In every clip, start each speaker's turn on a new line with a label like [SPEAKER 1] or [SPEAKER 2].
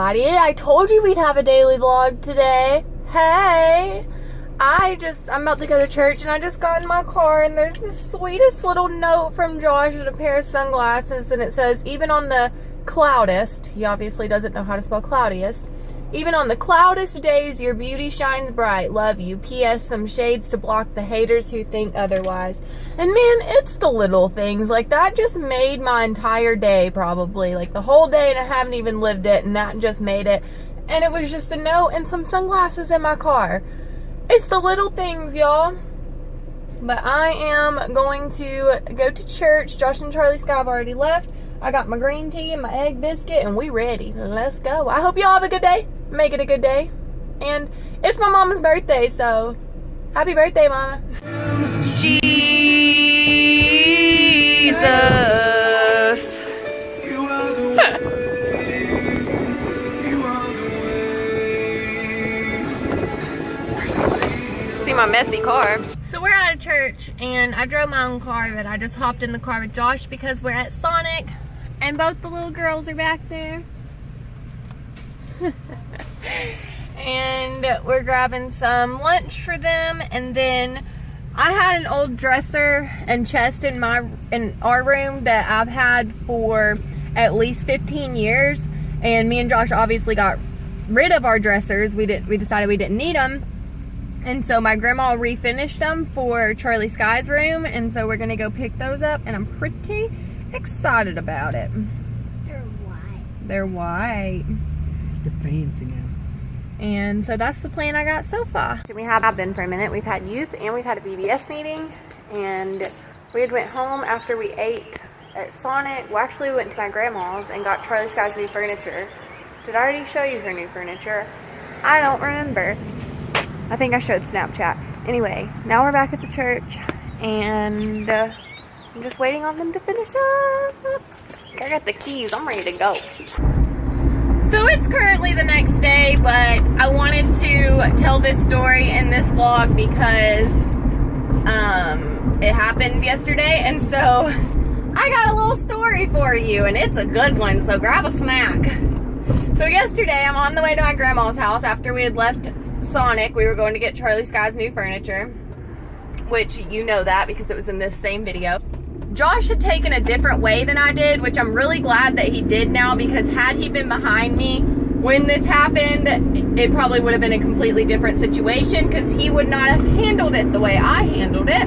[SPEAKER 1] everybody. I told you we'd have a daily vlog today. Hey, I'm about to go to church and I just got in my car and there's this sweetest little note from Josh and a pair of sunglasses, and it says, even on the cloudest, he obviously doesn't know how to spell cloudiest, even on the cloudest days your beauty shines bright. Love you. P.S. Some shades to block the haters who think otherwise. And man, it's the little things like that just made my entire day, probably like the whole day, and I haven't even lived it, and that just made it. And it was just a note and some sunglasses in my car. It's the little things, y'all. But I am going to go to church. Josh and CharlieSkyy have already left. I got my green tea and my egg biscuit, and we ready. Let's go. I hope y'all have a good day. Make it a good day. And it's my mama's birthday, so happy birthday, Mama. Jesus. See my messy car. So we're out of church, and I drove my own car, but I just hopped in the car with Josh because we're at Sonic, and both the little girls are back there. And we're grabbing some lunch for them, and then I had an old dresser and chest in our room that I've had for at least 15 years, and me and Josh obviously got rid of our dressers. We decided we didn't need them, and so my grandma refinished them for CharlieSkyy's room, and so we're gonna go pick those up, and I'm pretty excited about it.
[SPEAKER 2] They're white.
[SPEAKER 1] They're white.
[SPEAKER 3] They're fancy now.
[SPEAKER 1] And so that's the plan I got so far. We have been for a minute. We've had youth and we've had a BBS meeting, and we had went home after we ate at Sonic. Well, actually we went to my grandma's and got CharlieSkyy's new furniture. Did I already show you her new furniture? I don't remember. I think I showed Snapchat. Anyway, now we're back at the church, and I'm just waiting on them to finish up. I got the keys. I'm ready to go. So it's currently the next day, but I wanted to tell this story in this vlog because it happened yesterday, and so I got a little story for you, and it's a good one, so grab a snack. So yesterday I'm on the way to my grandma's house after we had left Sonic. We were going to get CharlieSkyy's new furniture, which you know that because it was in this same video. Josh had taken a different way than I did, which I'm really glad that he did now, because had he been behind me when this happened, it probably would have been a completely different situation, because he would not have handled it the way I handled it.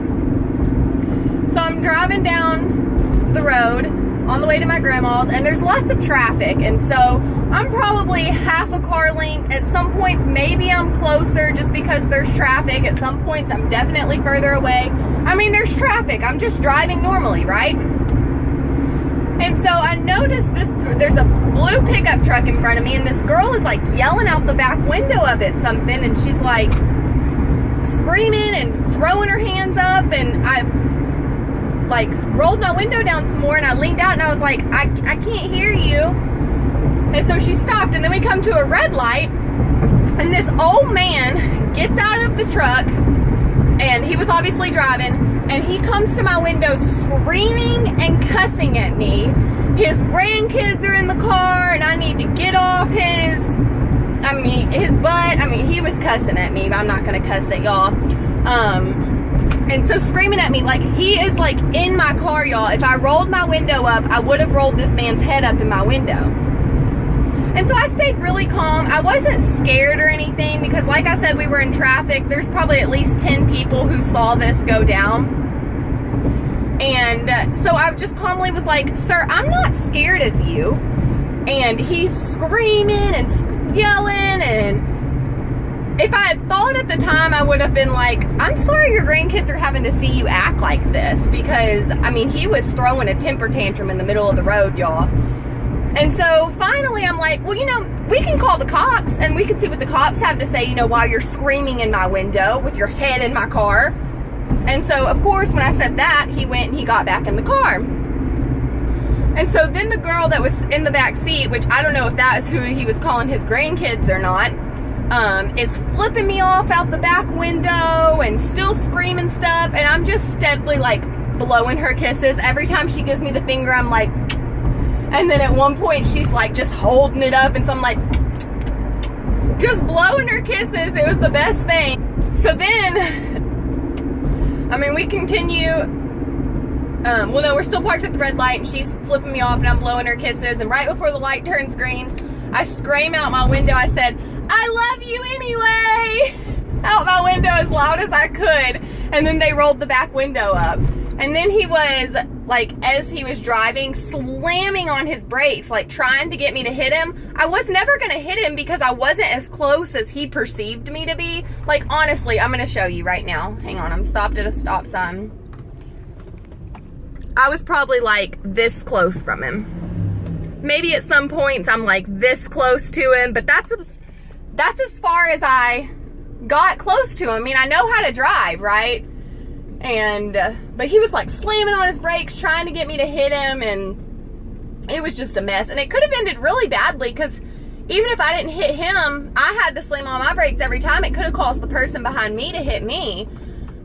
[SPEAKER 1] So I'm driving down the road on the way to my grandma's, and there's lots of traffic, and so I'm probably half a car length. At some points maybe I'm closer just because there's traffic. At some points I'm definitely further away. I mean, there's traffic. I'm just driving normally, right? And so I noticed there's a blue pickup truck in front of me, and this girl is like yelling out the back window of it something, and she's like screaming and throwing her hands up, and I like rolled my window down some more, and I leaned out and I was like, I can't hear you. And so she stopped, and then we come to a red light, and this old man gets out of the truck, and he was obviously driving, and he comes to my window screaming and cussing at me. His grandkids are in the car, and I need to get off his butt. I mean, he was cussing at me, but I'm not gonna cuss at y'all. And so screaming at me, like, he is like in my car, y'all. If I rolled my window up, I would have rolled this man's head up in my window. And so I stayed really calm. I wasn't scared or anything because, like I said, we were in traffic. There's probably at least 10 people who saw this go down. And so I just calmly was like, sir, I'm not scared of you. And he's screaming and yelling, and if I had thought at the time, I would have been like, I'm sorry your grandkids are having to see you act like this, because, I mean, he was throwing a temper tantrum in the middle of the road, y'all. And so finally I'm like, well, you know, we can call the cops and we can see what the cops have to say, you know, while you're screaming in my window with your head in my car. And so, of course, when I said that, he went and he got back in the car. And so then the girl that was in the back seat, which I don't know if that is who he was calling his grandkids or not, is flipping me off out the back window and still screaming stuff. And I'm just steadily like blowing her kisses. Every time she gives me the finger, I'm like, and then at one point she's like just holding it up, and so I'm like, just blowing her kisses. It was the best thing. So then, I mean, we continue. Well, no, we're still parked at the red light, and she's flipping me off, and I'm blowing her kisses. And right before the light turns green, I scream out my window. I said, "I love you anyway," out my window as loud as I could. And then they rolled the back window up. And then he was, like, as he was driving, slamming on his brakes, like, trying to get me to hit him. I was never going to hit him because I wasn't as close as he perceived me to be. Like, honestly, I'm going to show you right now. Hang on, I'm stopped at a stop sign. I was probably, like, this close from him. Maybe at some points I'm, like, this close to him, but that's as far as I got close to him. I mean, I know how to drive, right? And but he was like slamming on his brakes, trying to get me to hit him, and it was just a mess. And it could have ended really badly, because even if I didn't hit him, I had to slam on my brakes every time. It could have caused the person behind me to hit me.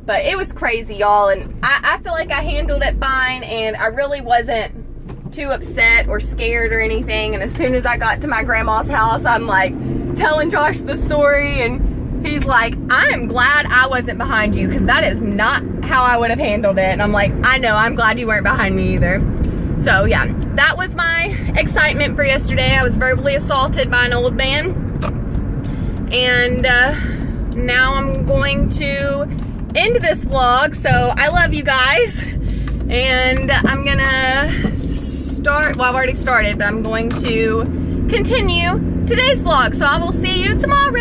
[SPEAKER 1] But it was crazy, y'all, and I feel like I handled it fine, and I really wasn't too upset or scared or anything. And as soon as I got to my grandma's house, I'm like telling Josh the story, and he's like, "I'm glad I wasn't behind you, because that is not how I would have handled it." And I'm like, "I know, I'm glad you weren't behind me either." So yeah, that was my excitement for yesterday. I was verbally assaulted by an old man. And now I'm going to end this vlog. So I love you guys. And I'm gonna start, well, I've already started, but I'm going to continue today's vlog. So I will see you tomorrow.